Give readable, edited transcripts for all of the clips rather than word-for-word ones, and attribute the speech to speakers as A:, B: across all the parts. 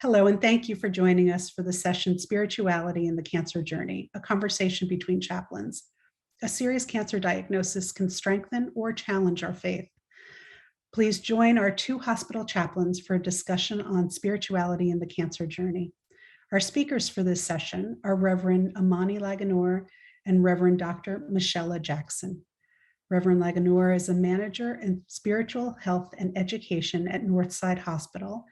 A: Hello, and thank you for joining us for the session Spirituality in the Cancer Journey, a conversation between chaplains. A serious cancer diagnosis can strengthen or challenge our faith. Please join our two hospital chaplains for a discussion on spirituality in the cancer journey. Our speakers for this session are Reverend Amani Laganor and Reverend Dr. Michelle Jackson. Reverend Laganor is a manager in spiritual health and education at Northside Hospital,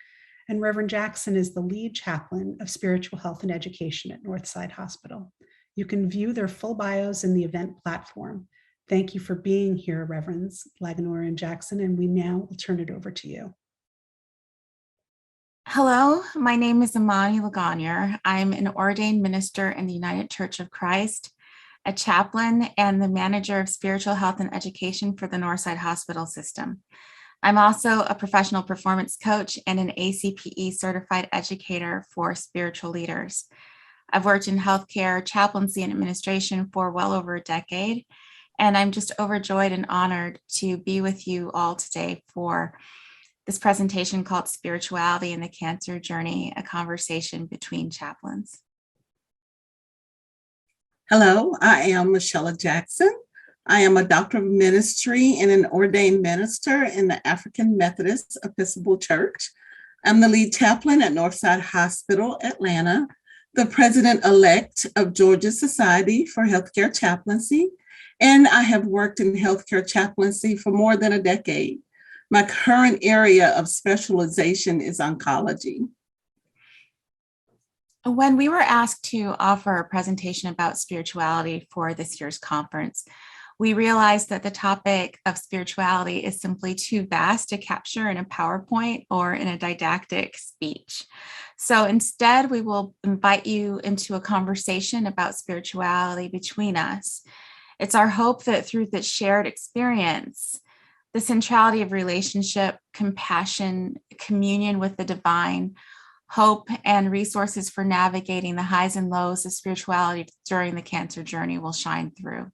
A: and Reverend Jackson is the lead chaplain of spiritual health and education at Northside Hospital. You can view their full bios in the event platform. Thank you for being here, Reverends Laganor and Jackson, and we now will turn it over to you.
B: Hello, my name is Amani Laganor. I'm an ordained minister in the United Church of Christ, a chaplain, and the manager of spiritual health and education for the Northside Hospital system. I'm also a professional performance coach and an ACPE certified educator for spiritual leaders. I've worked in healthcare, chaplaincy, and administration for well over a decade, and I'm just overjoyed and honored to be with you all today for this presentation called Spirituality in the Cancer Journey, a conversation between chaplains.
C: Hello, I am Michelle Jackson. I am a doctor of ministry and an ordained minister in the African Methodist Episcopal Church. I'm the lead chaplain at Northside Hospital, Atlanta, the president-elect of Georgia Society for Healthcare Chaplaincy, and I have worked in healthcare chaplaincy for more than a decade. My current area of specialization is oncology.
B: When we were asked to offer a presentation about spirituality for this year's conference, we realized that the topic of spirituality is simply too vast to capture in a PowerPoint or in a didactic speech. So instead, we will invite you into a conversation about spirituality between us. It's our hope that through this shared experience, the centrality of relationship, compassion, communion with the divine, hope, and resources for navigating the highs and lows of spirituality during the cancer journey will shine through.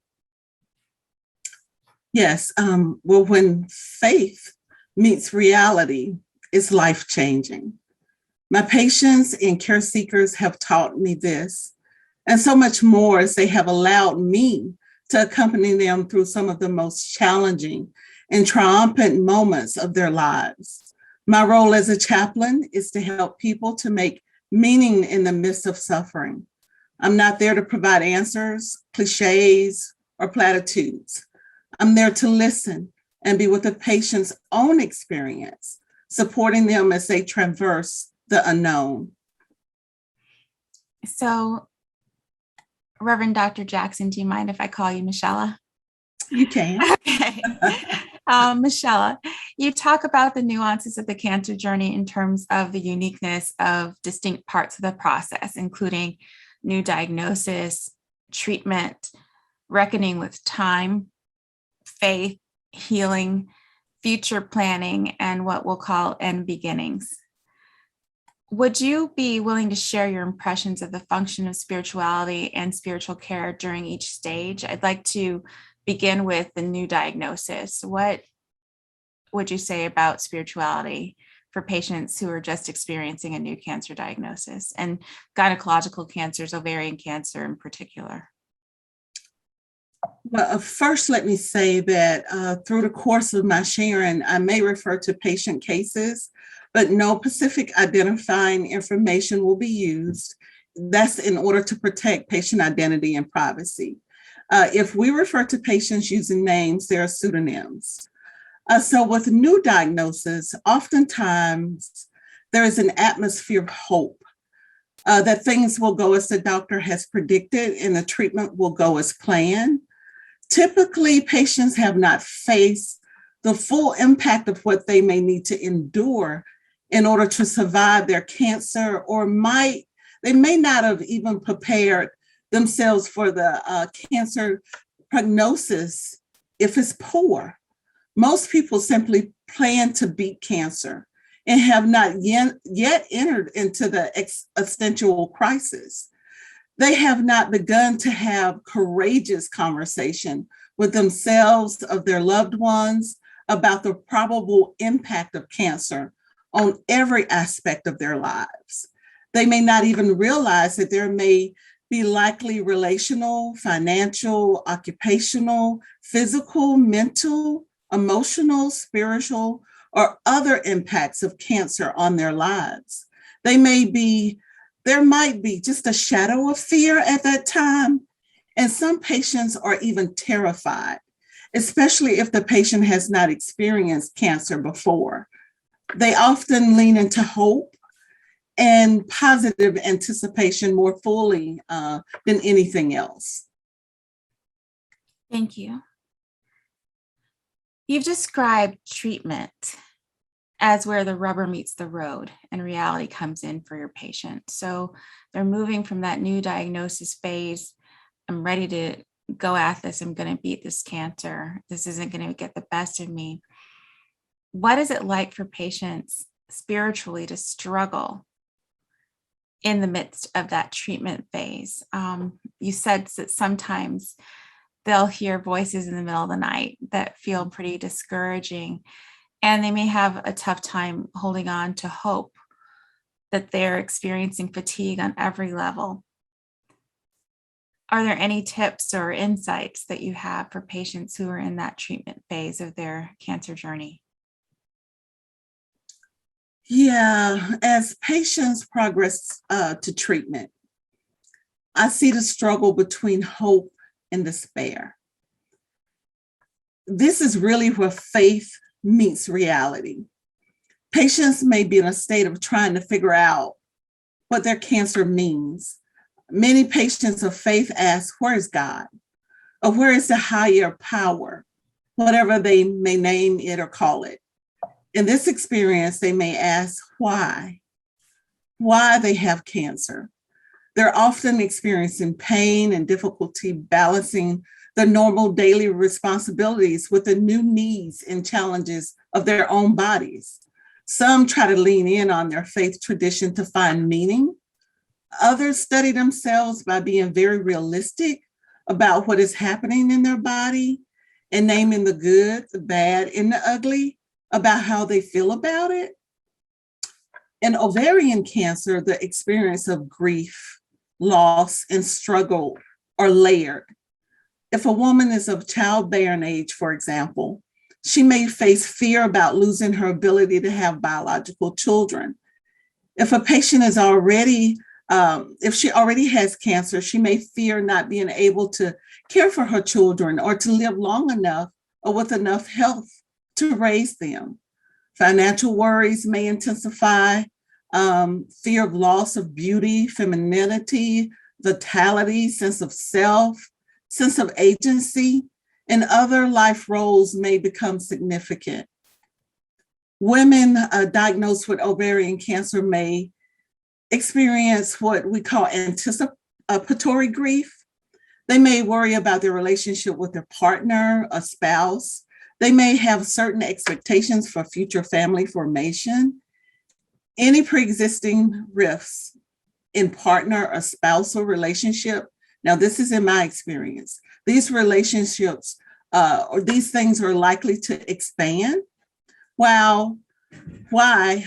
C: Yes, well, when faith meets reality, it's life-changing. My patients and care seekers have taught me this, and so much more as they have allowed me to accompany them through some of the most challenging and triumphant moments of their lives. My role as a chaplain is to help people to make meaning in the midst of suffering. I'm not there to provide answers, cliches, or platitudes. I'm there to listen and be with the patient's own experience, supporting them as they traverse the unknown.
B: So, Reverend Dr. Jackson, do you mind if I call you Michelle?
C: You can.
B: Okay. Michelle, you talk about the nuances of the cancer journey in terms of the uniqueness of distinct parts of the process, including new diagnosis, treatment, reckoning with time, faith, healing, future planning, and what we'll call end beginnings. Would you be willing to share your impressions of the function of spirituality and spiritual care during each stage? I'd like to begin with the new diagnosis. What would you say about spirituality for patients who are just experiencing a new cancer diagnosis, and gynecological cancers, ovarian cancer in particular?
C: Well, first, let me say that through the course of my sharing, I may refer to patient cases, but no specific identifying information will be used. That's in order to protect patient identity and privacy. If we refer to patients using names, there are pseudonyms. So with new diagnosis, oftentimes there is an atmosphere of hope that things will go as the doctor has predicted and the treatment will go as planned. Typically, patients have not faced the full impact of what they may need to endure in order to survive their cancer, or they may not have even prepared themselves for the cancer prognosis if it's poor. Most people simply plan to beat cancer and have not yet entered into the existential crisis. They have not begun to have courageous conversation with themselves, of their loved ones, about the probable impact of cancer on every aspect of their lives. They may not even realize that there may be likely relational, financial, occupational, physical, mental, emotional, spiritual, or other impacts of cancer on their lives. There might be just a shadow of fear at that time, and some patients are even terrified, especially if the patient has not experienced cancer before. They often lean into hope and positive anticipation more fully than anything else.
B: Thank you. You've described treatment as where the rubber meets the road and reality comes in for your patient. So they're moving from that new diagnosis phase. I'm ready to go at this. I'm going to beat this cancer. This isn't going to get the best of me. What is it like for patients spiritually to struggle in the midst of that treatment phase? You said that sometimes they'll hear voices in the middle of the night that feel pretty discouraging, and they may have a tough time holding on to hope, that they're experiencing fatigue on every level. Are there any tips or insights that you have for patients who are in that treatment phase of their cancer journey?
C: Yeah, as patients progress to treatment, I see the struggle between hope and despair. This is really where faith meets reality. Patients may be in a state of trying to figure out what their cancer means. Many patients of faith ask, where is God? Or where is the higher power? Whatever they may name it or call it. In this experience, they may ask why they have cancer. They're often experiencing pain and difficulty balancing the normal daily responsibilities with the new needs and challenges of their own bodies. Some try to lean in on their faith tradition to find meaning. Others study themselves by being very realistic about what is happening in their body and naming the good, the bad, and the ugly about how they feel about it. In ovarian cancer, the experience of grief, loss, and struggle are layered. If a woman is of childbearing age, for example, she may face fear about losing her ability to have biological children. If a patient is if she already has cancer, she may fear not being able to care for her children or to live long enough or with enough health to raise them. Financial worries may intensify, fear of loss of beauty, femininity, vitality, sense of self, sense of agency, and other life roles may become significant. Women diagnosed with ovarian cancer may experience what we call anticipatory grief. They may worry about their relationship with their partner, a spouse. They may have certain expectations for future family formation. Any pre-existing rifts in partner or spousal relationship. Now, this is in my experience. These relationships or these things are likely to expand. While why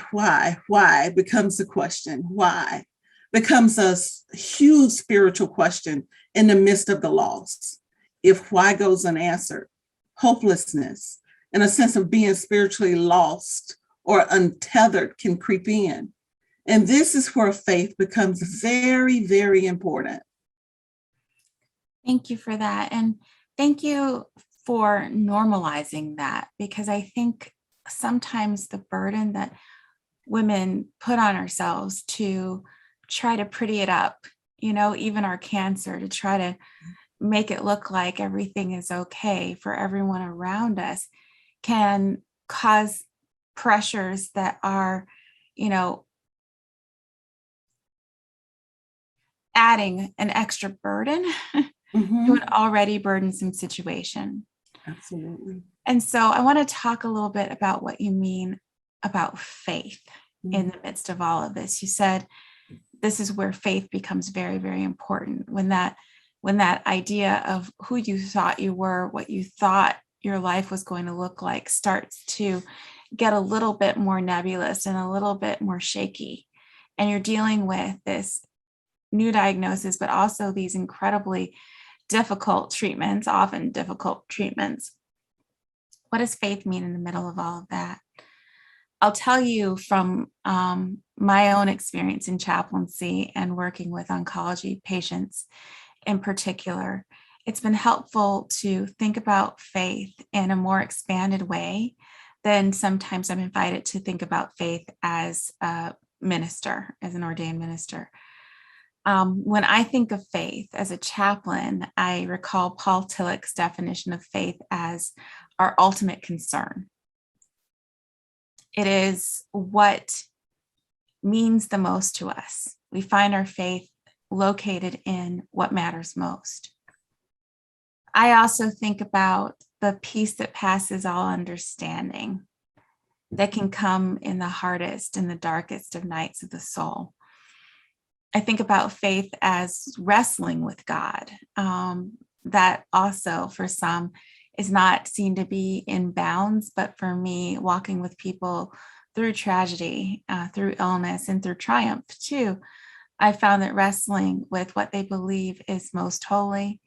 C: becomes the question. Why becomes a huge spiritual question in the midst of the loss. If why goes unanswered, hopelessness and a sense of being spiritually lost or untethered can creep in. And this is where faith becomes very, very important.
B: Thank you for that. And thank you for normalizing that, because I think sometimes the burden that women put on ourselves to try to pretty it up, even our cancer, to try to make it look like everything is okay for everyone around us, can cause pressures that are, adding an extra burden to an already burdensome situation.
C: Absolutely.
B: And so I want to talk a little bit about what you mean about faith in the midst of all of this. You said this is where faith becomes very, very important, when that idea of who you thought you were, what you thought your life was going to look like, starts to get a little bit more nebulous and a little bit more shaky. And you're dealing with this new diagnosis, but also these incredibly difficult treatments, often difficult treatments. What does faith mean in the middle of all of that? I'll tell you from my own experience in chaplaincy and working with oncology patients in particular, it's been helpful to think about faith in a more expanded way than sometimes I'm invited to think about faith as a minister, as an ordained minister. When I think of faith as a chaplain, I recall Paul Tillich's definition of faith as our ultimate concern. It is what means the most to us. We find our faith located in what matters most. I also think about the peace that passes all understanding that can come in the hardest and the darkest of nights of the soul. I think about faith as wrestling with God. That also, for some, is not seen to be in bounds, but for me, walking with people through tragedy, through illness, and through triumph too, I found that wrestling with what they believe is most holy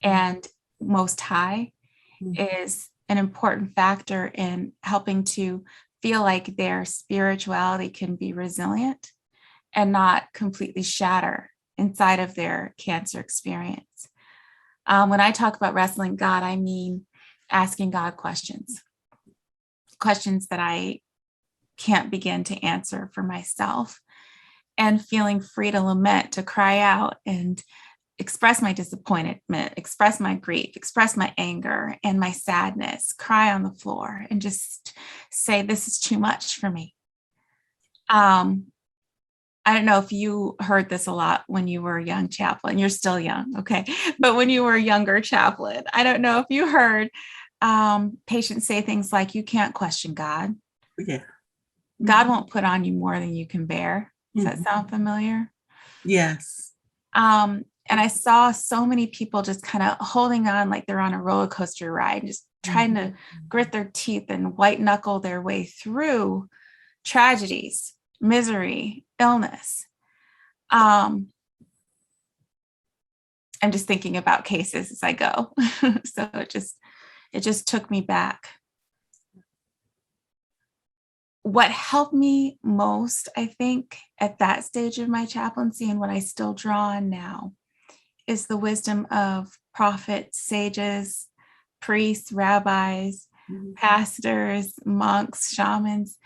B: and most high is an important factor in helping to feel like their spirituality can be resilient and not completely shatter inside of their cancer experience. When I talk about wrestling God, I mean asking God questions that I can't begin to answer for myself, and feeling free to lament, to cry out and express my disappointment, express my grief, express my anger and my sadness, cry on the floor and just say, this is too much for me. I don't know if you heard this a lot when you were a young chaplain. You're still young, okay? But when you were a younger chaplain, I don't know if you heard patients say things like, you can't question God.
C: Yeah.
B: God won't put on you more than you can bear. Does that sound familiar?
C: Yes.
B: And I saw so many people just kind of holding on like they're on a roller coaster ride, just trying to grit their teeth and white knuckle their way through tragedies, misery, illness. I'm just thinking about cases as I go. So it just took me back. What helped me most, I think, at that stage of my chaplaincy and what I still draw on now is the wisdom of prophets, sages, priests, rabbis, pastors, monks, shamans,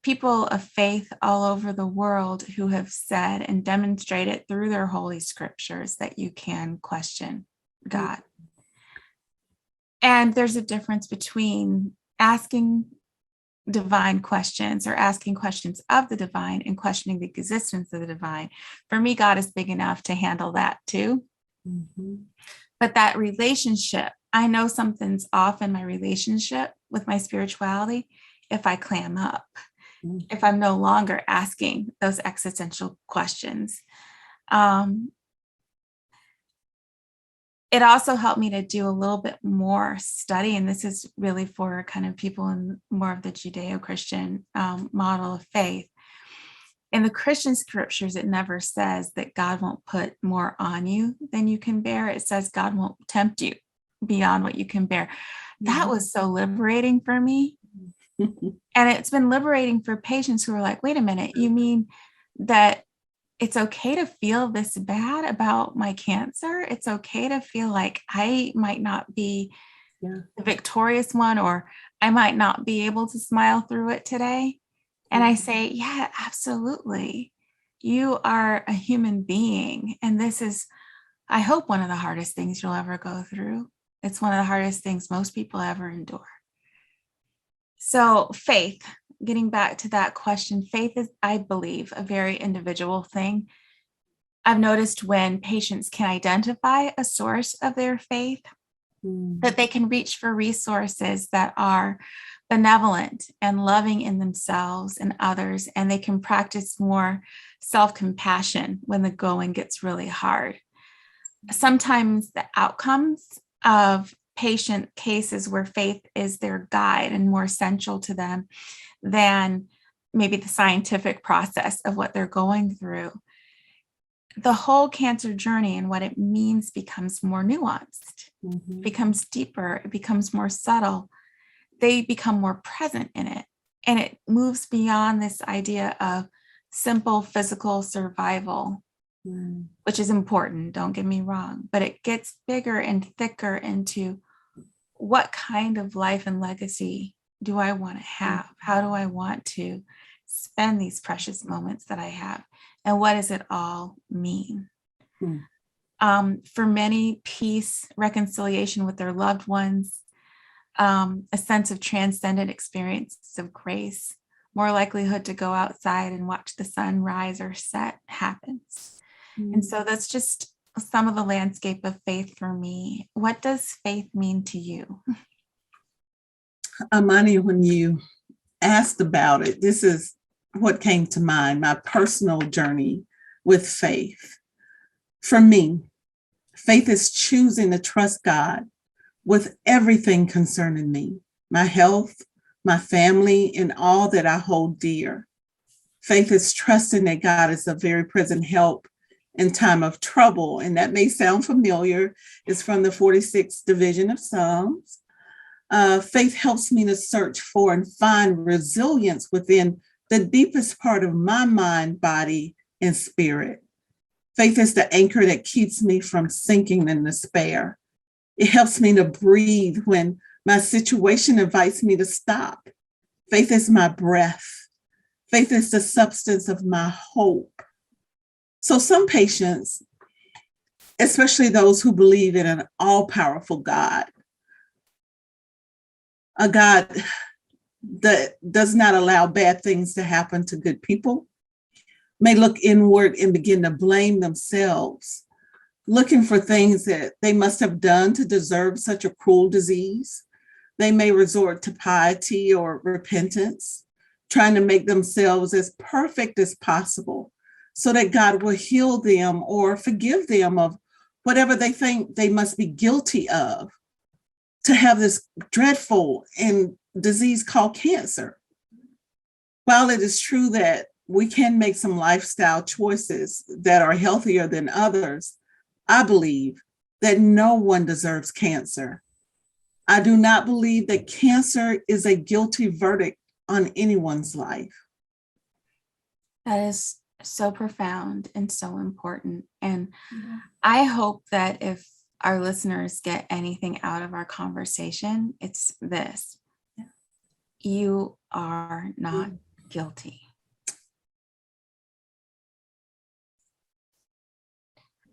B: people of faith all over the world who have said and demonstrated through their holy scriptures that you can question God. And there's a difference between asking divine questions or asking questions of the divine and questioning the existence of the divine. For me, God is big enough to handle that too. But that relationship, I know something's off in my relationship with my spirituality if I clam up, if I'm no longer asking those existential questions. It also helped me to do a little bit more study, and this is really for kind of people in more of the Judeo-Christian model of faith. In the Christian scriptures, it never says that God won't put more on you than you can bear. It says God won't tempt you beyond what you can bear. That was so liberating for me. And it's been liberating for patients who are like, wait a minute, you mean that it's okay to feel this bad about my cancer? It's okay to feel like I might not be the victorious one, or I might not be able to smile through it today. And I say, yeah, absolutely. You are a human being. And this is, I hope, one of the hardest things you'll ever go through. It's one of the hardest things most people ever endure. So faith, getting back to that question, faith is, I believe, a very individual thing. I've noticed when patients can identify a source of their faith, that they can reach for resources that are benevolent and loving in themselves and others, and they can practice more self-compassion when the going gets really hard. Sometimes the outcomes of patient cases where faith is their guide and more essential to them than maybe the scientific process of what they're going through, the whole cancer journey and what it means becomes more nuanced, becomes deeper, it becomes more subtle. They become more present in it. And it moves beyond this idea of simple physical survival, which is important, don't get me wrong, but it gets bigger and thicker into what kind of life and legacy do I want to have? How do I want to spend these precious moments that I have? And what does it all mean? For many, peace, reconciliation with their loved ones, a sense of transcendent experiences of grace, more likelihood to go outside and watch the sun rise or set happens. And so that's just some of the landscape of faith for me. What does faith mean to you?
C: Amani, when you asked about it, this is what came to mind, my personal journey with faith. For me, faith is choosing to trust God with everything concerning me, my health, my family, and all that I hold dear. Faith is trusting that God is a very present help in time of trouble. And that may sound familiar. It's from the 46th division of Psalms. Faith helps me to search for and find resilience within the deepest part of my mind, body, and spirit. Faith is the anchor that keeps me from sinking in despair. It helps me to breathe when my situation invites me to stop. Faith is my breath. Faith is the substance of my hope. So some patients, especially those who believe in an all-powerful God, a God that does not allow bad things to happen to good people, may look inward and begin to blame themselves, looking for things that they must have done to deserve such a cruel disease. They may resort to piety or repentance, trying to make themselves as perfect as possible so that God will heal them or forgive them of whatever they think they must be guilty of to have this dreadful and disease called cancer. While it is true that we can make some lifestyle choices that are healthier than others, I believe that no one deserves cancer. I do not believe that cancer is a guilty verdict on anyone's life.
B: That is so profound and so important. And I hope that if our listeners get anything out of our conversation, it's this: you are not guilty.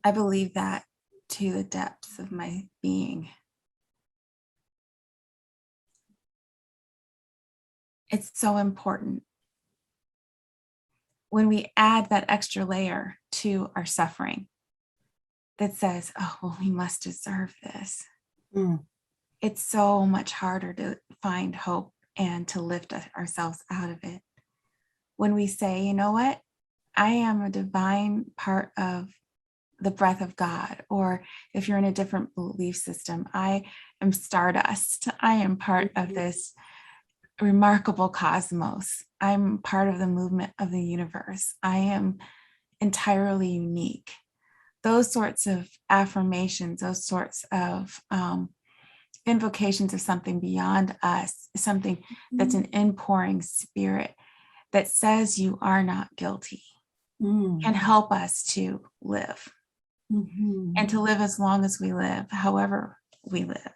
B: I believe that to the depths of my being. It's so important. When we add that extra layer to our suffering that says, oh, well, we must deserve this. It's so much harder to find hope and to lift ourselves out of it. When we say, you know what, I am a divine part of the breath of God, or if you're in a different belief system, I am stardust. I am part of this remarkable cosmos. I'm part of the movement of the universe. I am entirely unique. Those sorts of affirmations, those sorts of invocations of something beyond us, something that's an inpouring spirit that says you are not guilty, can help us to live and to live as long as we live, however we live.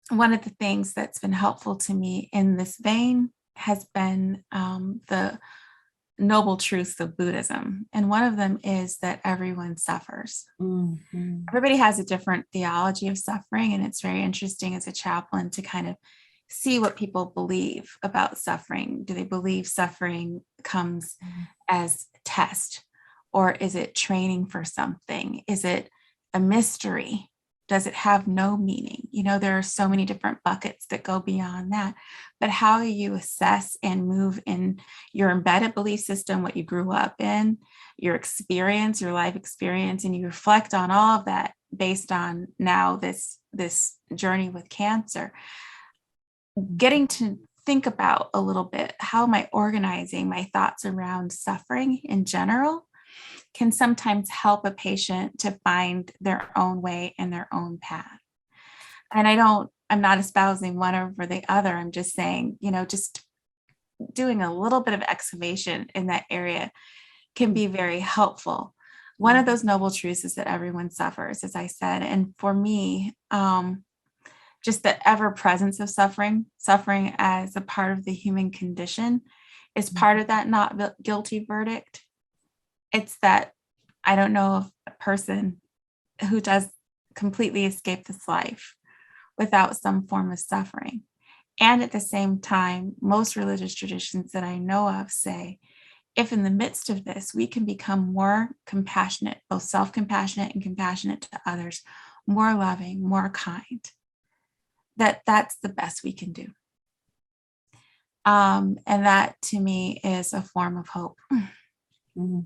B: One of the things that's been helpful to me in this vein has been the noble truths of Buddhism. And one of them is that everyone suffers. Everybody has a different theology of suffering. And it's very interesting as a chaplain to kind of see what people believe about suffering. Do they believe suffering comes as a test? Or is it training for something? Is it a mystery? Does it have no meaning? You know, there are so many different buckets that go beyond that. But how you assess and move in your embedded belief system, what you grew up in, your experience, your life experience, and you reflect on all of that based on now this journey with cancer, getting to think about a little bit, how am I organizing my thoughts around suffering in general, can sometimes help a patient to find their own way and their own path. And I'm not espousing one over the other. I'm just saying, just doing a little bit of excavation in that area can be very helpful. One of those noble truths is that everyone suffers, as I said. And for me, just the ever presence of suffering as a part of the human condition is part of that not guilty verdict. It's that I don't know of a person who does completely escape this life without some form of suffering. And at the same time, most religious traditions that I know of say, if in the midst of this, we can become more compassionate, both self-compassionate and compassionate to others, more loving, more kind, that's the best we can do. And that to me is a form of hope.
C: Mm-hmm.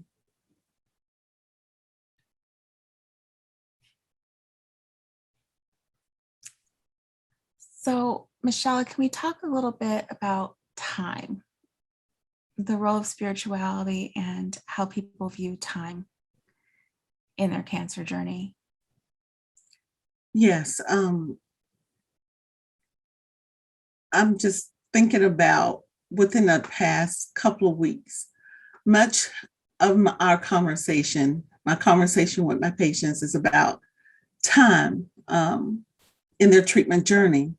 B: So, Michelle, can we talk a little bit about time, the role of spirituality and how people view time in their cancer journey?
C: Yes. I'm just thinking about within the past couple of weeks, much of my conversation with my patients is about time in their treatment journey.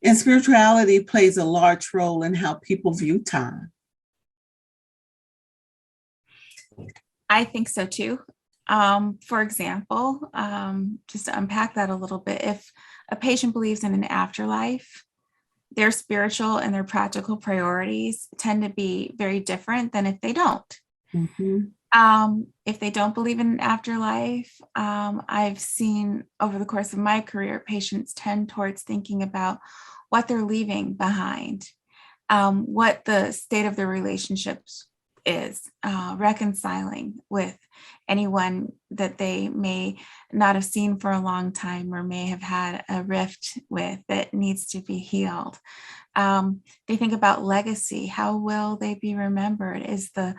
C: And spirituality plays a large role in how people view time.
B: I think so too. For example, just to unpack that a little bit, if a patient believes in an afterlife, their spiritual and their practical priorities tend to be very different than if they don't.
C: Mm-hmm.
B: If they don't believe in an afterlife, I've seen over the course of my career, patients tend towards thinking about what they're leaving behind, what the state of their relationships is, reconciling with anyone that they may not have seen for a long time or may have had a rift with that needs to be healed. They think about legacy. How will they be remembered? Is the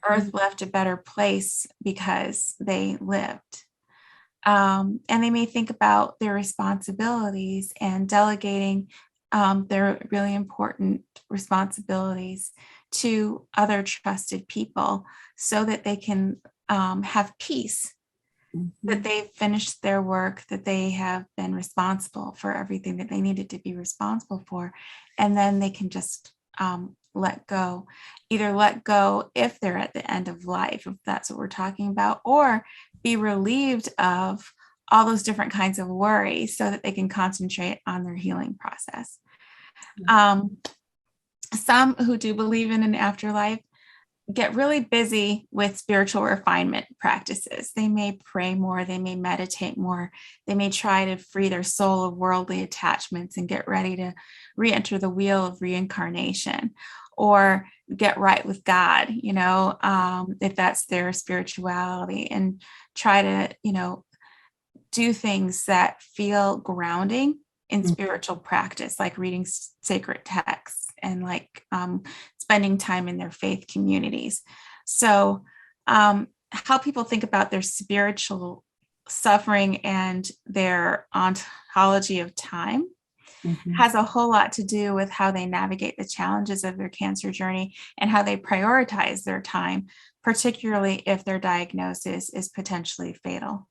B: earth left a better place because they lived? And they may think about their responsibilities and delegating their really important responsibilities to other trusted people so that they can have peace, that they've finished their work, that they have been responsible for everything that they needed to be responsible for. And then they can just let go, either let go if they're at the end of life, if that's what we're talking about, or be relieved of all those different kinds of worry so that they can concentrate on their healing process. Some who do believe in an afterlife get really busy with spiritual refinement practices. They may pray more, they may meditate more, they may try to free their soul of worldly attachments and get ready to re-enter the wheel of reincarnation or get right with God, if that's their spirituality, and try to, do things that feel grounding in spiritual practice, like reading sacred texts and like spending time in their faith communities. So how people think about their spiritual suffering and their ontology of time has a whole lot to do with how they navigate the challenges of their cancer journey and how they prioritize their time, particularly if their diagnosis is potentially fatal.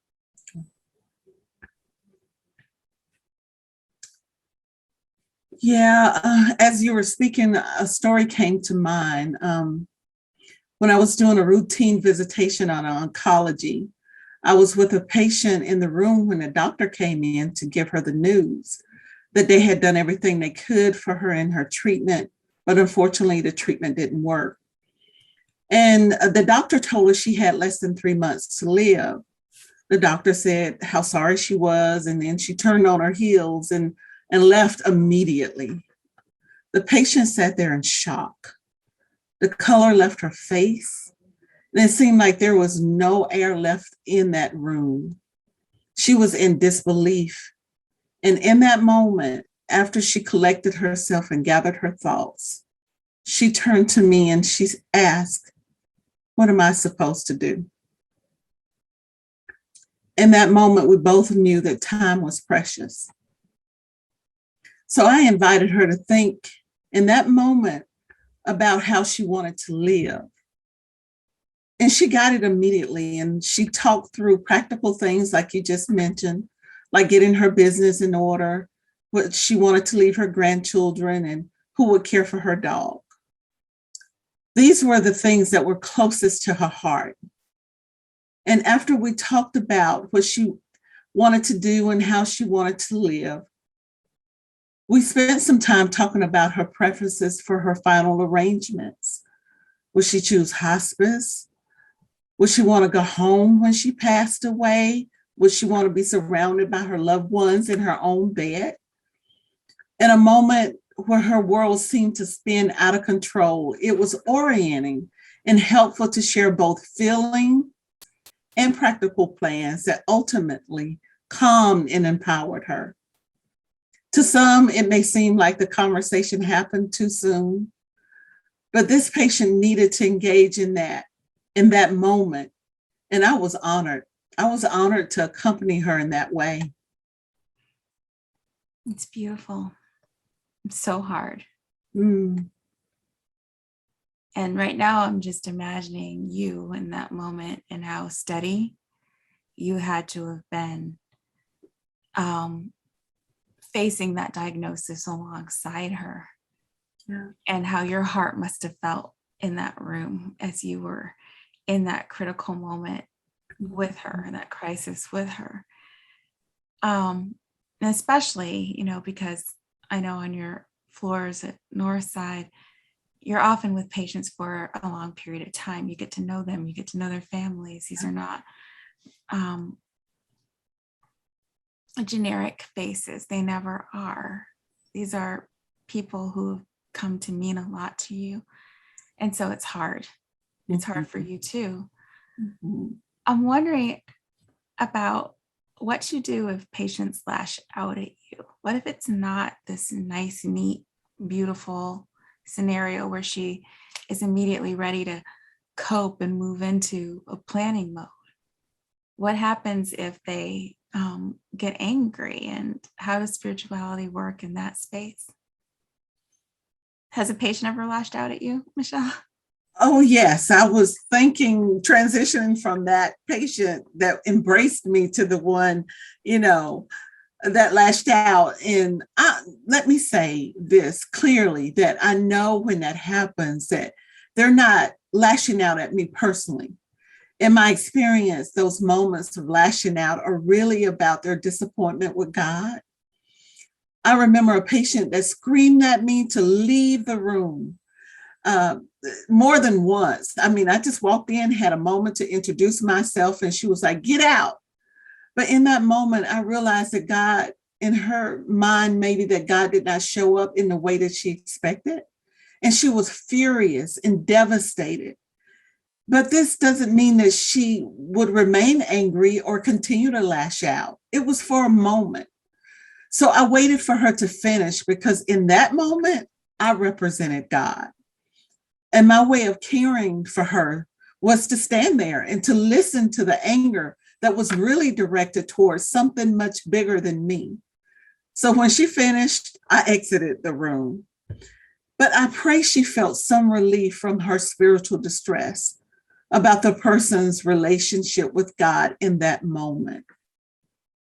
C: Yeah, as you were speaking, a story came to mind. When I was doing a routine visitation on oncology, I was with a patient in the room when the doctor came in to give her the news that they had done everything they could for her in her treatment, but unfortunately the treatment didn't work. And the doctor told her she had less than 3 months to live. The doctor said how sorry she was, and then she turned on her heels and left immediately. The patient sat there in shock. The color left her face, and it seemed like there was no air left in that room. She was in disbelief. And in that moment, after she collected herself and gathered her thoughts, she turned to me and she asked, "What am I supposed to do?" In that moment, we both knew that time was precious. So I invited her to think in that moment about how she wanted to live. And she got it immediately. And she talked through practical things like you just mentioned, like getting her business in order, what she wanted to leave her grandchildren, and who would care for her dog. These were the things that were closest to her heart. And after we talked about what she wanted to do and how she wanted to live, we spent some time talking about her preferences for her final arrangements. Would she choose hospice? Would she want to go home when she passed away? Would she want to be surrounded by her loved ones in her own bed? In a moment where her world seemed to spin out of control, it was orienting and helpful to share both feeling and practical plans that ultimately calmed and empowered her. To some, it may seem like the conversation happened too soon, but this patient needed to engage in that moment. And I was honored. I was honored to accompany her in that way.
B: It's beautiful. It's so hard.
C: Mm.
B: And right now I'm just imagining you in that moment and how steady you had to have been facing that diagnosis alongside her.
C: Yeah.
B: And how your heart must have felt in that room as you were in that critical moment with her, that crisis with her. And especially, because I know on your floors at Northside, you're often with patients for a long period of time. You get to know them, you get to know their families. These are not generic faces. They never are. These are people who come to mean a lot to you. And so it's hard. It's hard for you too.
C: Mm-hmm.
B: I'm wondering about what you do if patients lash out at you. What if it's not this nice, neat, beautiful scenario where she is immediately ready to cope and move into a planning mode? What happens if they get angry, and how does spirituality work in that space? Has a patient ever lashed out at you, Michelle?
C: Oh, yes. I was thinking, transitioning from that patient that embraced me to the one, that lashed out. And let me say this clearly, that I know when that happens, that they're not lashing out at me personally. In my experience, those moments of lashing out are really about their disappointment with God. I remember a patient that screamed at me to leave the room more than once. I mean, I just walked in, had a moment to introduce myself, and she was like, "Get out." But in that moment, I realized that God, in her mind, maybe that God did not show up in the way that she expected. And she was furious and devastated. But this doesn't mean that she would remain angry or continue to lash out. It was for a moment. So I waited for her to finish, because in that moment, I represented God. And my way of caring for her was to stand there and to listen to the anger that was really directed towards something much bigger than me. So when she finished, I exited the room. But I pray she felt some relief from her spiritual distress about the person's relationship with God in that moment.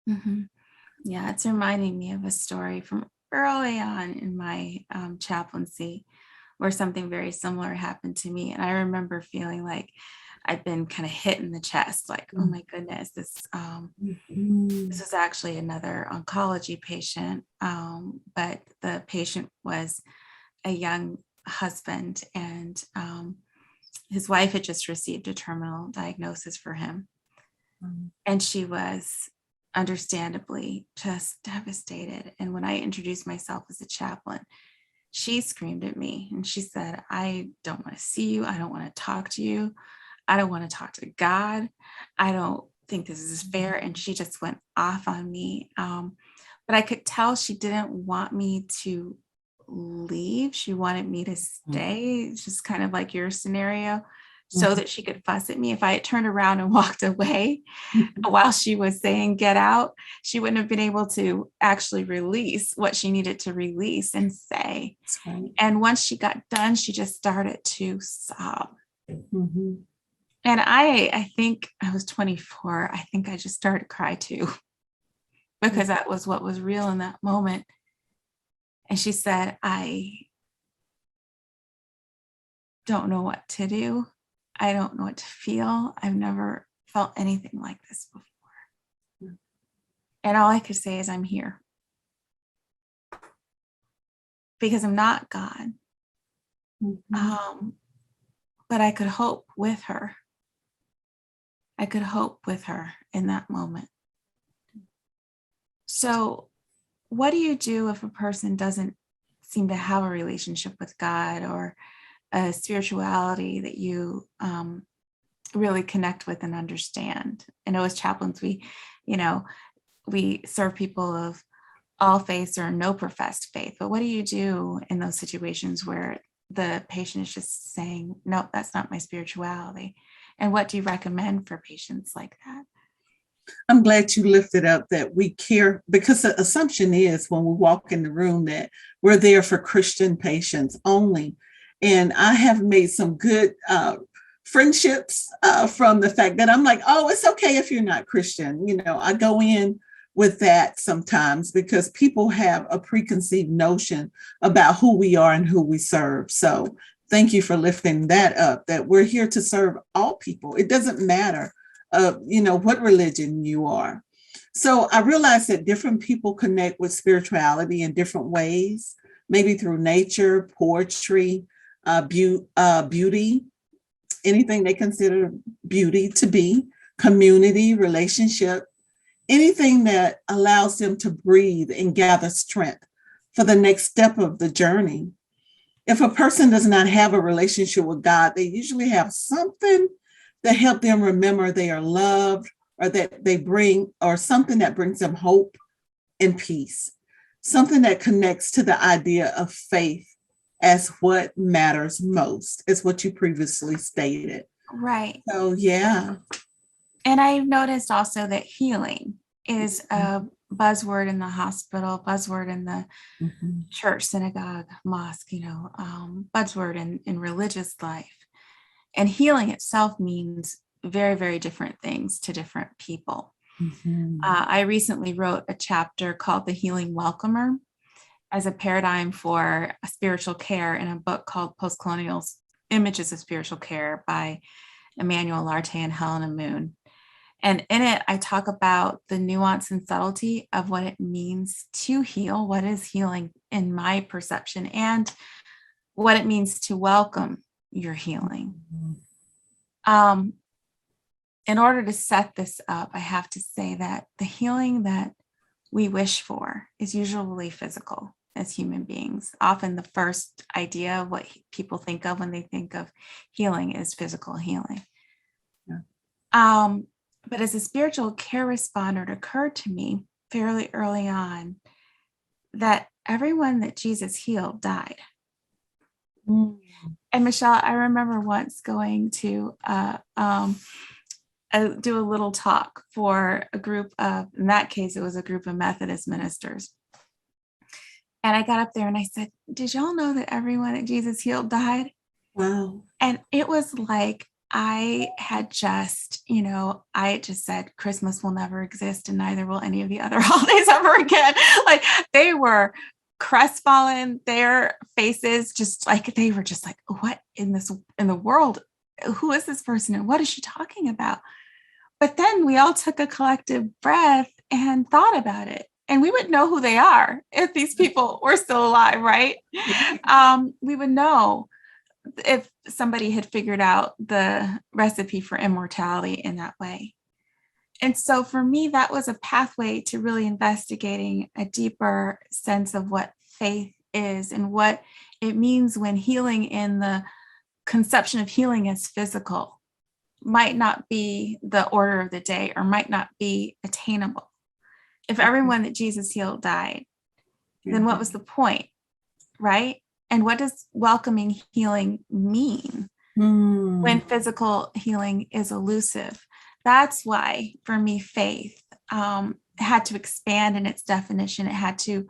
B: Mm-hmm. Yeah, it's reminding me of a story from early on in my chaplaincy, where something very similar happened to me. And I remember feeling like I'd been kind of hit in the chest, like, oh my goodness, this is actually another oncology patient. But the patient was a young husband, and his wife had just received a terminal diagnosis for him. And she was understandably just devastated. And when I introduced myself as a chaplain, she screamed at me and she said, "I don't want to see you. I don't want to talk to you. I don't want to talk to God. I don't think this is fair. And she just went off on me. But I could tell she didn't want me to leave. She wanted me to stay, just kind of like your scenario, so that she could fuss at me. If I had turned around and walked away while she was saying get out, she wouldn't have been able to actually release what she needed to release and say.
C: Right.
B: And once she got done, she just started to sob.
C: Mm-hmm.
B: And I think I was 24. I think I just started to cry too, because that was what was real in that moment. And she said, I don't know what to do. I don't know what to feel. I've never felt anything like this before. And all I could say is, I'm here. Because I'm not God. But I could hope with her. I could hope with her in that moment. So, what do you do if a person doesn't seem to have a relationship with God or a spirituality that you really connect with and understand? I know as chaplains, we serve people of all faiths or no professed faith, but what do you do in those situations where the patient is just saying, no, that's not my spirituality? And what do you recommend for patients like that?
C: I'm glad you lifted up that we care, because the assumption is when we walk in the room that we're there for Christian patients only. And I have made some good friendships from the fact that I'm like, oh, it's okay if you're not Christian. I go in with that sometimes because people have a preconceived notion about who we are and who we serve. So thank you for lifting that up, that we're here to serve all people. It doesn't matter, what religion you are. So I realize that different people connect with spirituality in different ways, maybe through nature, poetry, beauty, anything they consider beauty to be, community, relationship, anything that allows them to breathe and gather strength for the next step of the journey. If a person does not have a relationship with God, they usually have something that help them remember they are loved, or that they bring, or something that brings them hope and peace, something that connects to the idea of faith as what matters most, is what you previously stated.
B: Right.
C: So, yeah.
B: And I've noticed also that healing is a buzzword in the hospital, buzzword in the church, synagogue, mosque, buzzword in religious life. And healing itself means very, very different things to different people. I recently wrote a chapter called The Healing Welcomer as a paradigm for spiritual care in a book called Postcolonial Images of Spiritual Care by Emmanuel Lartey and Helena Moon. And in it, I talk about the nuance and subtlety of what it means to heal, what is healing in my perception, and what it means to welcome your healing. In order to set this up, I have to say that the healing that we wish for is usually physical as human beings. Often the first idea of what people think of when they think of healing is physical healing. But as a spiritual care responder, it occurred to me fairly early on that everyone that Jesus healed died. And Michelle, I remember once going to do a little talk for a group of, in that case, it was a group of Methodist ministers. And I got up there and I said, did y'all know that everyone that Jesus healed died?
C: Wow.
B: And it was like, I had just said Christmas will never exist and neither will any of the other holidays ever again. Like they were crestfallen, their faces just like, they were just like, what in the world? Who is this person and what is she talking about? But then we all took a collective breath and thought about it. And we would know who they are if these people were still alive, right? We would know if somebody had figured out the recipe for immortality in that way. And so for me, that was a pathway to really investigating a deeper sense of what faith is and what it means when healing, in the conception of healing, is physical. might not be the order of the day or might not be attainable. If everyone that Jesus healed died, then what was the point, right? And what does welcoming healing mean when physical healing is elusive? That's why, for me, faith had to expand in its definition. It had to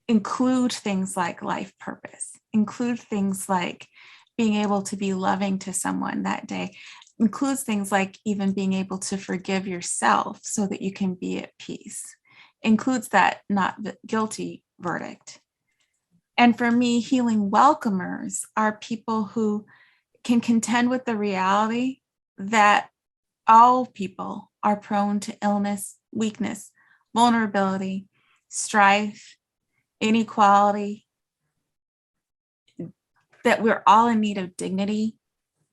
B: include things like life purpose, include things like being able to be loving to someone that day, includes things like even being able to forgive yourself so that you can be at peace, includes that not guilty verdict. And for me, healing welcomers are people who can contend with the reality that all people are prone to illness, weakness, vulnerability, strife, inequality, that we're all in need of dignity,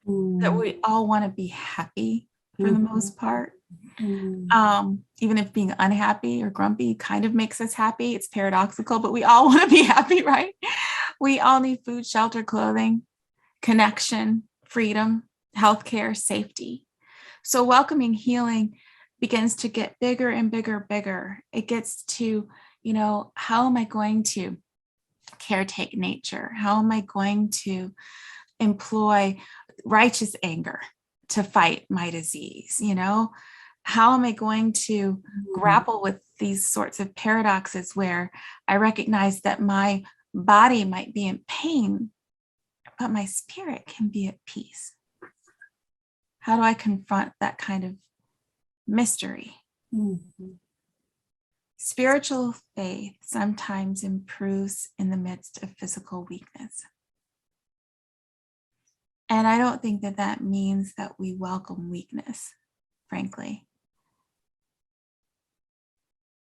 B: that we all want to be happy for the most part. Even if being unhappy or grumpy kind of makes us happy, it's paradoxical, but we all want to be happy, right? We all need food, shelter, clothing, connection, freedom, healthcare, safety. So welcoming healing begins to get bigger and bigger. It gets to, how am I going to caretake nature? How am I going to employ righteous anger to fight my disease? How am I going to grapple with these sorts of paradoxes where I recognize that my body might be in pain, but my spirit can be at peace? How do I confront that kind of mystery? Spiritual faith sometimes improves in the midst of physical weakness. And I don't think that means that we welcome weakness, frankly.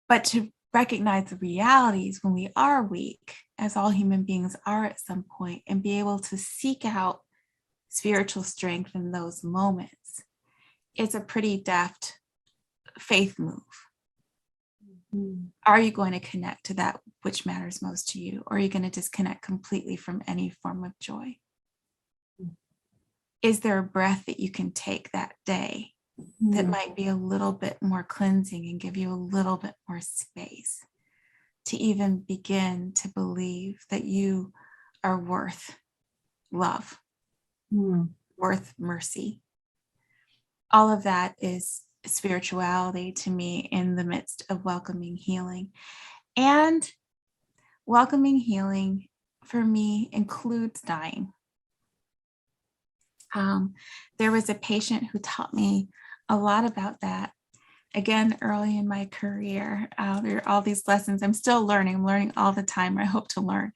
B: But to recognize the realities when we are weak, as all human beings are at some point, and be able to seek out spiritual strength in those moments, it's a pretty deft faith move. Are you going to connect to that which matters most to you? Or are you going to disconnect completely from any form of joy? Is there a breath that you can take that day that might be a little bit more cleansing and give you a little bit more space to even begin to believe that you are worth love, worth mercy? All of that is spirituality to me in the midst of welcoming healing. And welcoming healing for me includes dying. There was a patient who taught me a lot about that. Again, early in my career, there are all these lessons. I'm still learning. I'm learning all the time. I hope to learn.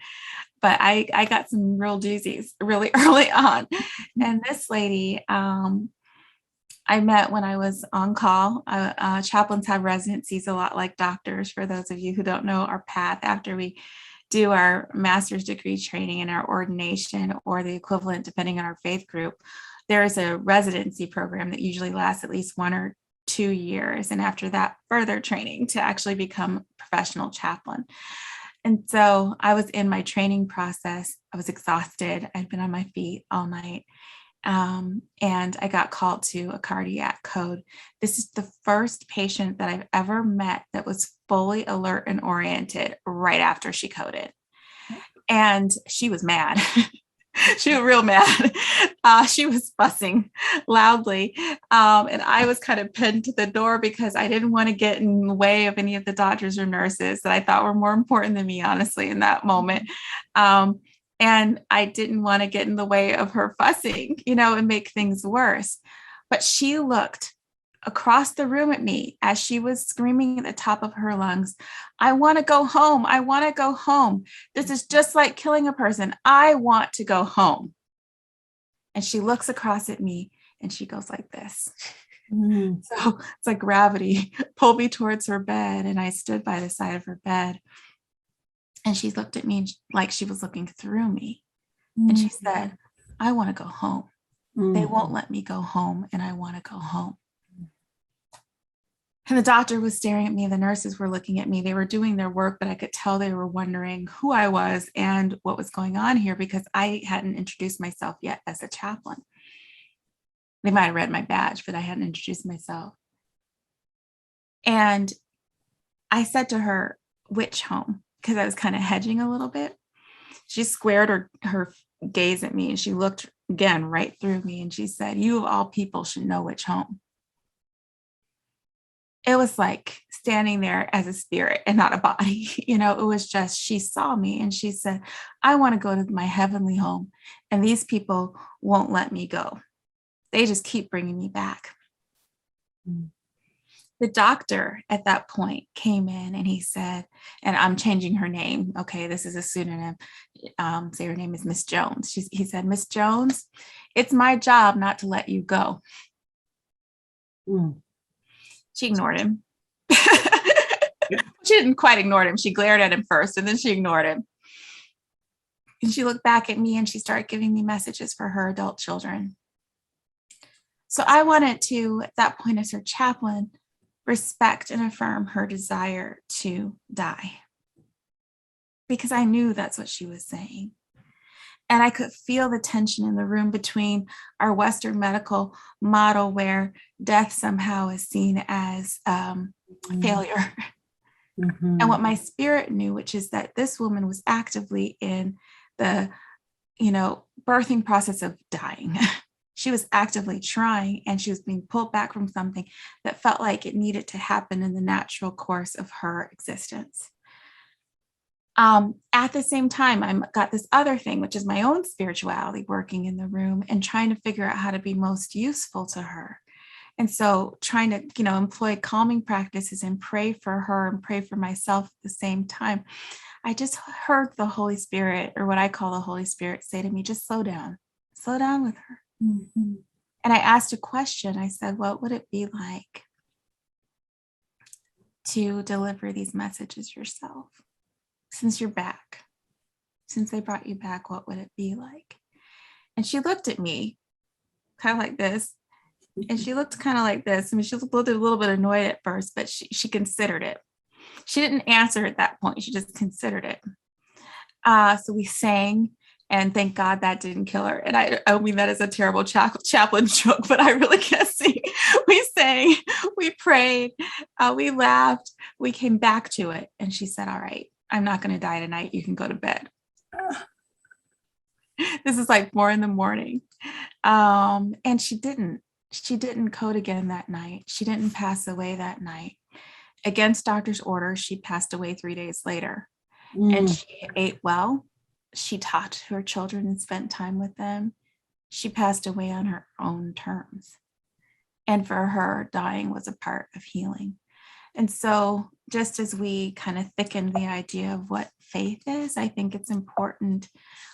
B: But I got some real doozies really early on. And this lady, I met when I was on call. Chaplains have residencies a lot like doctors. For those of you who don't know our path, after we do our master's degree training and our ordination, or the equivalent depending on our faith group, there is a residency program that usually lasts at least 1 or 2 years. And after that, further training to actually become a professional chaplain. And so I was in my training process. I was exhausted. I'd been on my feet all night. And I got called to a cardiac code. This is the first patient that I've ever met that was fully alert and oriented right after she coded. And she was mad. She was real mad. She was fussing loudly. And I was kind of pinned to the door because I didn't want to get in the way of any of the doctors or nurses that I thought were more important than me, honestly, in that moment. And I didn't want to get in the way of her fussing, and make things worse. But she looked across the room at me as she was screaming at the top of her lungs, "I want to go home. I want to go home. This is just like killing a person. I want to go home." And she looks across at me and she goes like this. So it's like gravity pulled me towards her bed. And I stood by the side of her bed. And she looked at me like she was looking through me. And she said, "I want to go home. They won't let me go home, and I want to go home." And the doctor was staring at me. The nurses were looking at me. They were doing their work, but I could tell they were wondering who I was and what was going on here because I hadn't introduced myself yet as a chaplain. They might have read my badge, but I hadn't introduced myself. And I said to her, which home? Because I was kind of hedging a little bit. She squared her gaze at me and she looked again right through me and she said, you of all people should know which home. It was like standing there as a spirit and not a body. It was just, she saw me and she said, I want to go to my heavenly home and these people won't let me go. They just keep bringing me back. Mm. The doctor at that point came in and he said, and I'm changing her name. Okay, this is a pseudonym. Say her name is Miss Jones. He said, Miss Jones, it's my job not to let you go. Mm. She ignored him. She didn't quite ignore him. She glared at him first and then she ignored him. And she looked back at me and she started giving me messages for her adult children. So I wanted to, at that point as her chaplain, respect and affirm her desire to die, because I knew that's what she was saying. And I could feel the tension in the room between our Western medical model where death somehow is seen as failure. Mm-hmm. And what my spirit knew, which is that this woman was actively in the, birthing process of dying. She was actively trying and she was being pulled back from something that felt like it needed to happen in the natural course of her existence. At the same time, I've got this other thing, which is my own spirituality working in the room and trying to figure out how to be most useful to her. And so trying to, employ calming practices and pray for her and pray for myself at the same time. I just heard the Holy Spirit, or what I call the Holy Spirit, say to me, just slow down with her. Mm-hmm. And I asked a question. I said, what would it be like to deliver these messages yourself? Since you're back, since they brought you back, what would it be like? And she looked at me kind of like this. And she looked kind of like this. I mean, she was a little bit annoyed at first, but she considered it. She didn't answer at that point. She just considered it. So we sang. And thank God that didn't kill her. And I mean, that is a terrible chaplain joke, but I really can't sing. We sang, we prayed, we laughed, we came back to it. And she said, all right, I'm not going to die tonight. You can go to bed. This is like 4 a.m. And she didn't code again that night. She didn't pass away that night. Against doctor's orders, she passed away 3 days later. And she ate well. She taught her children and spent time with them. She passed away on her own terms. And for her, dying was a part of healing. And so just as we kind of thicken the idea of what faith is, I think it's important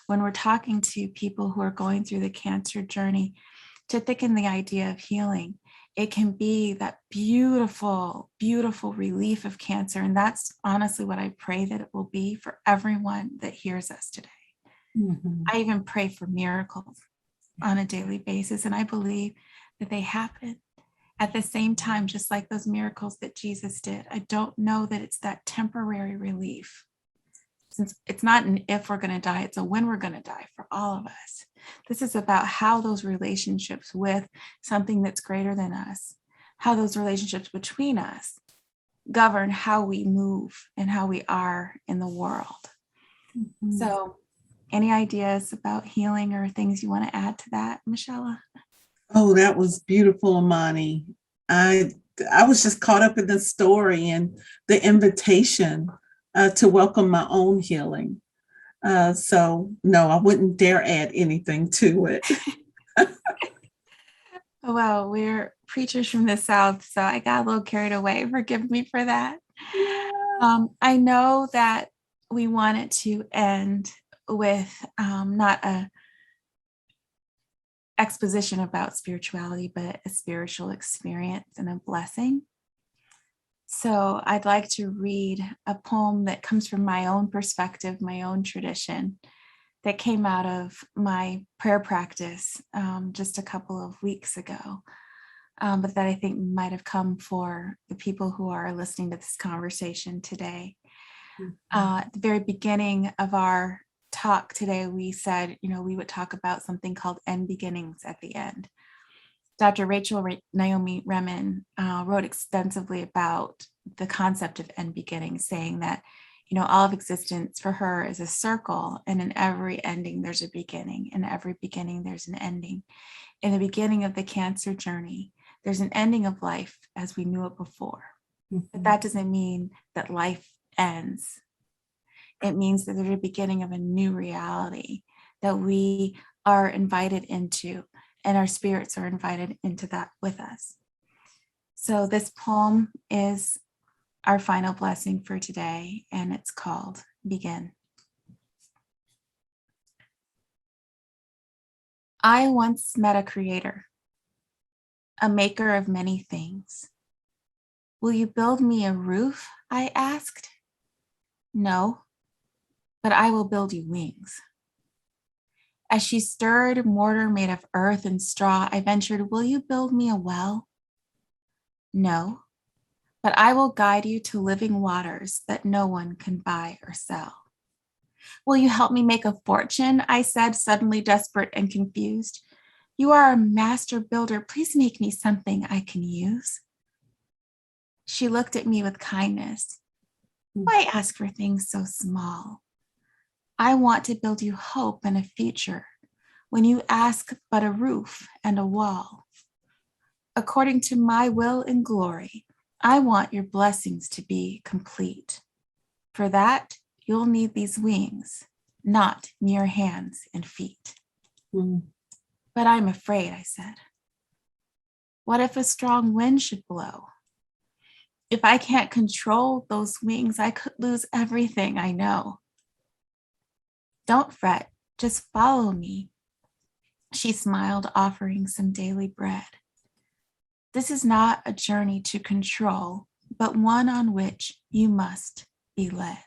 B: when we're talking to people who are going through the cancer journey to thicken the idea of healing. It can be that beautiful, beautiful relief of cancer. And that's honestly what I pray that it will be for everyone that hears us today. Mm-hmm. I even pray for miracles on a daily basis. And I believe that they happen. At the same time, just like those miracles that Jesus did, I don't know that it's that temporary relief. Since it's not an if we're going to die, it's a when we're going to die for all of us. This is about how those relationships with something that's greater than us, how those relationships between us govern how we move and how we are in the world. Mm-hmm. So any ideas about healing or things you want to add to that, Michelle?
C: Oh, that was beautiful, Amani. I was just caught up in the story and the invitation to welcome my own healing. So no, I wouldn't dare add anything to it.
B: Well, we're preachers from the South, so I got a little carried away. Forgive me for that. Yeah. I know that we wanted to end with not a exposition about spirituality, but a spiritual experience and a blessing. So I'd like to read a poem that comes from my own perspective, my own tradition, that came out of my prayer practice just a couple of weeks ago, but that I think might have come for the people who are listening to this conversation today. Mm-hmm. At the very beginning of our talk today, we said, we would talk about something called end beginnings at the end. Dr. Naomi Remen wrote extensively about the concept of end beginning, saying that, all of existence for her is a circle, and in every ending, there's a beginning. In every beginning, there's an ending. In the beginning of the cancer journey, there's an ending of life as we knew it before. But that doesn't mean that life ends. It means that there's a beginning of a new reality that we are invited into, and our spirits are invited into that with us. So this poem is our final blessing for today, and it's called Begin. I once met a creator, a maker of many things. Will you build me a roof? I asked. No, but I will build you wings. As she stirred mortar made of earth and straw, I ventured, will you build me a well? No, but I will guide you to living waters that no one can buy or sell. Will you help me make a fortune? I said, suddenly desperate and confused. You are a master builder. Please make me something I can use. She looked at me with kindness. Why ask for things so small? I want to build you hope and a future when you ask but a roof and a wall. According to my will and glory, I want your blessings to be complete. For that, you'll need these wings, not mere hands and feet. But I'm afraid, I said. What if a strong wind should blow? If I can't control those wings, I could lose everything I know. Don't fret, just follow me. She smiled, offering some daily bread. This is not a journey to control, but one on which you must be led.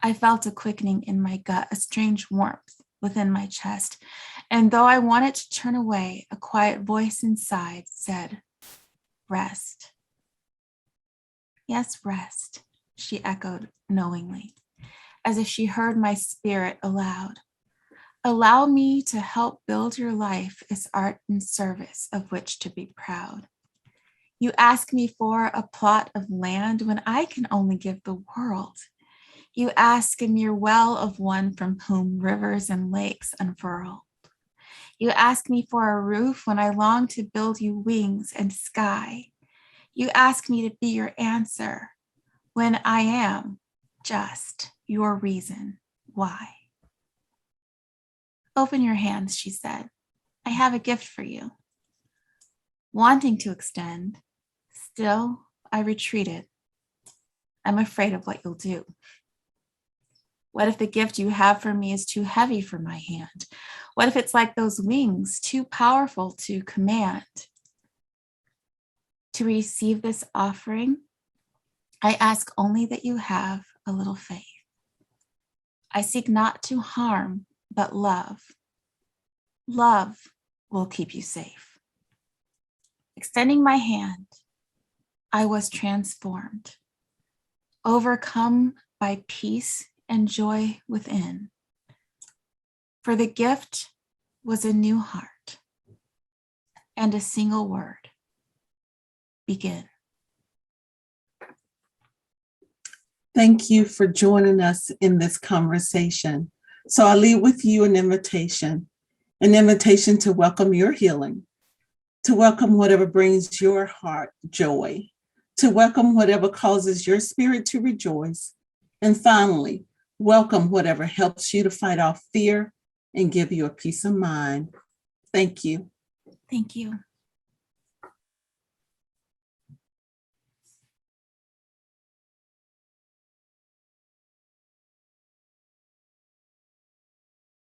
B: I felt a quickening in my gut, a strange warmth within my chest. And though I wanted to turn away, a quiet voice inside said, rest. Yes, rest, she echoed knowingly, as if she heard my spirit aloud. Allow me to help build your life as art and service of which to be proud. You ask me for a plot of land when I can only give the world. You ask a mere well of one from whom rivers and lakes unfurl. You ask me for a roof when I long to build you wings and sky. You ask me to be your answer when I am just your reason why. Open your hands, she said. I have a gift for you. Wanting to extend, still I retreated. I'm afraid of what you'll do. What if the gift you have for me is too heavy for my hand? What if it's like those wings, too powerful to command? To receive this offering, I ask only that you have a little faith. I seek not to harm, but love. Love will keep you safe. Extending my hand, I was transformed, overcome by peace and joy within. For the gift was a new heart and a single word, begin.
C: Thank you for joining us in this conversation. So I'll leave with you an invitation to welcome your healing, to welcome whatever brings your heart joy, to welcome whatever causes your spirit to rejoice, and finally, welcome whatever helps you to fight off fear and give you a peace of mind. Thank you.
B: Thank you.